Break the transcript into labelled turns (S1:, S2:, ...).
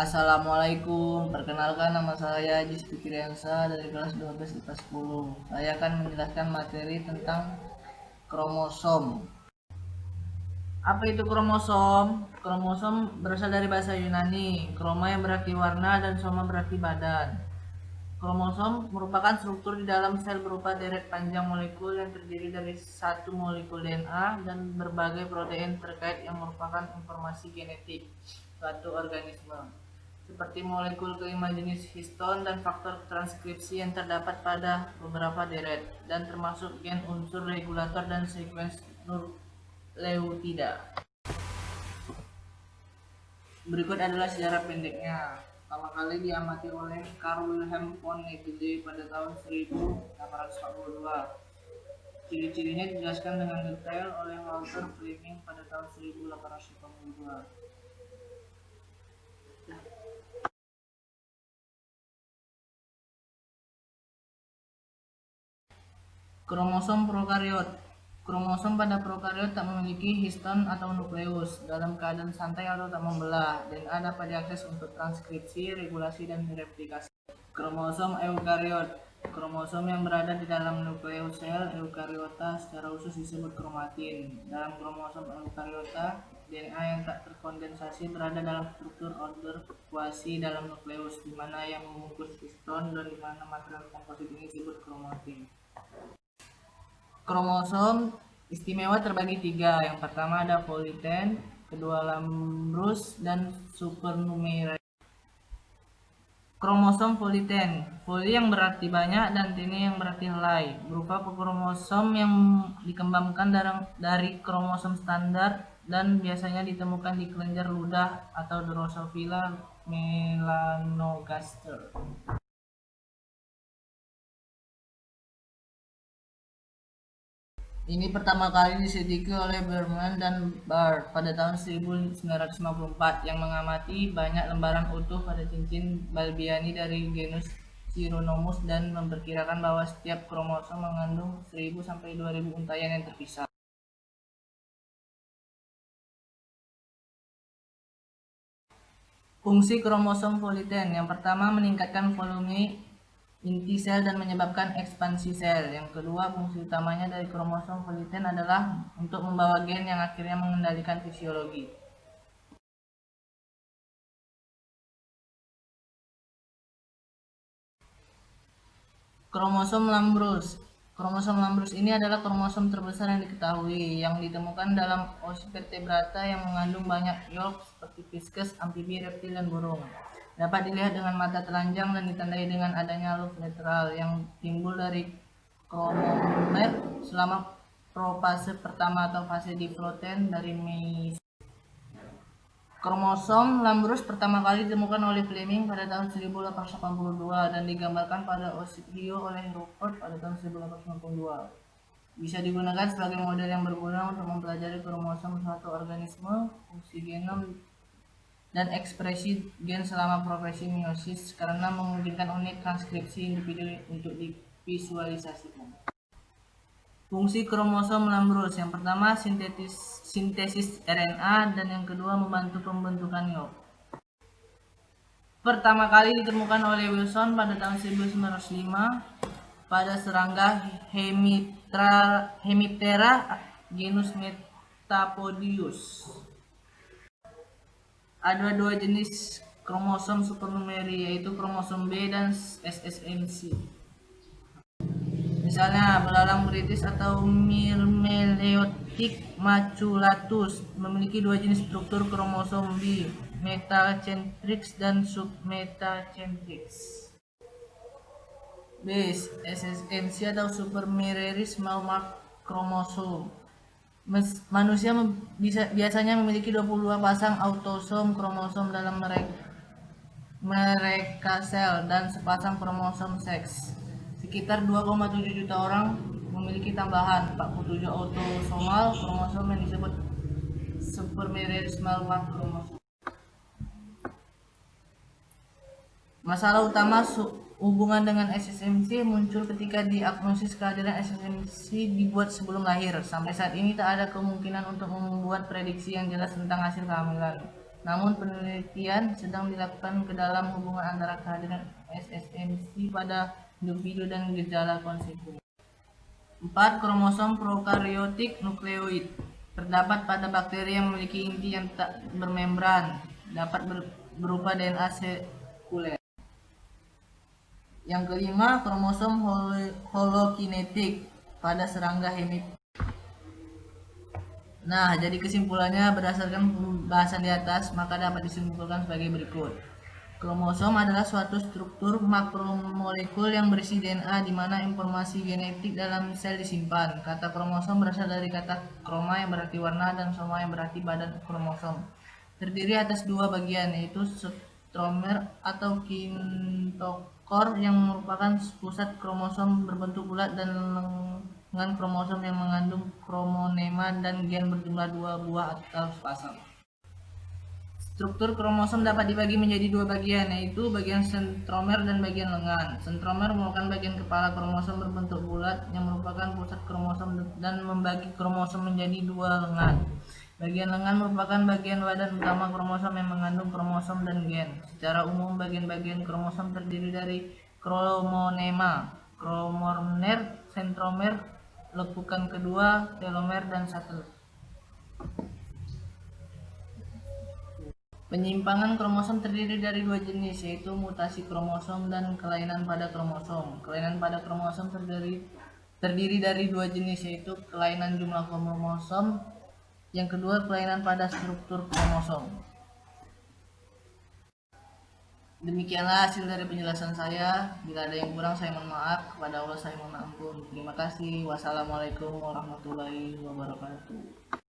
S1: Assalamualaikum, perkenalkan nama saya Jis Fikriansa dari kelas 12 IPA 10. Saya akan menjelaskan materi tentang kromosom. Apa itu kromosom? Kromosom berasal dari bahasa Yunani, kroma yang berarti warna dan soma berarti badan. Kromosom merupakan struktur di dalam sel berupa deret panjang molekul yang terdiri dari satu molekul DNA dan berbagai protein terkait yang merupakan informasi genetik suatu organisme, seperti molekul kelima jenis histon dan faktor transkripsi yang terdapat pada beberapa deret, dan termasuk gen, unsur regulator, dan sekuens nukleotida. Berikut adalah sejarah pendeknya. Pertama kali diamati oleh Carl Wilhelm von Needele pada tahun 1842. Ciri-cirinya dijelaskan dengan detail oleh Walter Fleming pada tahun 1882. Kromosom prokariot. Kromosom pada prokariot tak memiliki histon atau nukleus. Dalam keadaan santai atau tak membelah, DNA dapat diakses untuk transkripsi, regulasi, dan replikasi. Kromosom eukariot. Kromosom yang berada di dalam nukleus sel eukariota secara khusus disebut kromatin. Dalam kromosom eukariota, DNA yang tak terkondensasi berada dalam struktur order kuasi dalam nukleus, di mana yang membungkus histon dan di mana material komposit ini disebut kromatin. Kromosom istimewa terbagi tiga. Yang pertama ada politen, kedua lambrus, dan supernumerarius. Kromosom politen, poli yang berarti banyak dan tene yang berarti helai, berupa kromosom yang dikembangkan dari kromosom standar dan biasanya ditemukan di kelenjar ludah atau Drosophila melanogaster. Ini pertama kali diselidiki oleh Berman dan Barr pada tahun 1954 yang mengamati banyak lembaran utuh pada cincin Balbiani dari genus Chironomus dan memperkirakan bahwa setiap kromosom mengandung 1000 sampai 2000 untayan yang terpisah. Fungsi kromosom politen yang pertama meningkatkan volume inti sel dan menyebabkan ekspansi sel. Yang kedua, fungsi utamanya dari kromosom politen adalah untuk membawa gen yang akhirnya mengendalikan fisiologi. Kromosom lambrus. Kromosom lambrus ini adalah kromosom terbesar yang diketahui, yang ditemukan dalam Oxyvertebrata yang mengandung banyak yolk seperti fiskus, amfibi, reptil, dan burung. Dapat dilihat dengan mata telanjang dan ditandai dengan adanya loop lateral yang timbul dari kromomer selama profase pertama atau fase diploiden dari meiosis. Kromosom lambrus pertama kali ditemukan oleh Fleming pada tahun 1882 dan digambarkan pada Osypio oleh Rupert pada tahun 1892. Bisa digunakan sebagai model yang berguna untuk mempelajari kromosom suatu organisme, fungsi genom, dan ekspresi gen selama proses meiosis karena memungkinkan unit transkripsi individu untuk divisualisasikan. Fungsi kromosom lambrus yang pertama sintesis RNA dan yang kedua membantu pembentukan yolk. Pertama kali ditemukan oleh Wilson pada tahun 1905 pada serangga Hemiptera genus Metapodius. Ada dua jenis kromosom supernumeri, yaitu kromosom B dan SSMC. Misalnya belalang British atau Myrmeleotic maculatus memiliki dua jenis struktur kromosom B, metacentrix dan submetacentrix. B. SSMC atau Supernumerary small mark chromosome. Manusia biasanya memiliki 22 pasang autosom kromosom dalam mereka sel dan sepasang kromosom seks. Sekitar 2,7 juta orang memiliki tambahan 47 autosomal kromosom yang disebut Supernumerary small mark chromosome. Masalah utama hubungan dengan SSMC muncul ketika diagnosis kehadiran SSMC dibuat sebelum lahir. Sampai saat ini tak ada kemungkinan untuk membuat prediksi yang jelas tentang hasil kehamilan. Namun penelitian sedang dilakukan ke dalam hubungan antara kehadiran SSMC pada individu dan gejala konsekuensi. 4. Kromosom prokariotik nukleoid terdapat pada bakteri yang memiliki inti yang tak bermembran, dapat berupa DNA sekuler. Yang kelima, kromosom holokinetik pada serangga hemiptera. Nah, jadi kesimpulannya berdasarkan pembahasan di atas, maka dapat disimpulkan sebagai berikut. Kromosom adalah suatu struktur makromolekul yang berisi DNA di mana informasi genetik dalam sel disimpan. Kata kromosom berasal dari kata kroma yang berarti warna dan soma yang berarti badan kromosom. Terdiri atas dua bagian, yaitu centromer atau kintokor yang merupakan pusat kromosom berbentuk bulat dan lengan kromosom yang mengandung kromonema dan gen berjumlah 2 buah atau sepasang. Struktur kromosom dapat dibagi menjadi dua bagian, yaitu bagian sentromer dan bagian lengan. Sentromer merupakan bagian kepala kromosom berbentuk bulat yang merupakan pusat kromosom dan membagi kromosom menjadi dua lengan. Bagian lengan merupakan bagian badan utama kromosom yang mengandung kromosom dan gen. Secara umum, bagian-bagian kromosom terdiri dari kromonema, kromomer, sentromer, lekukan kedua, telomer, dan satelit. Penyimpangan kromosom terdiri dari dua jenis, yaitu mutasi kromosom dan kelainan pada kromosom. Kelainan pada kromosom terdiri dari dua jenis, yaitu kelainan jumlah kromosom, yang kedua kelainan pada struktur kromosom. Demikianlah hasil dari penjelasan saya. Bila ada yang kurang, saya mohon maaf. Kepada Allah saya mohon ampun. Terima kasih. Wassalamualaikum warahmatullahi wabarakatuh.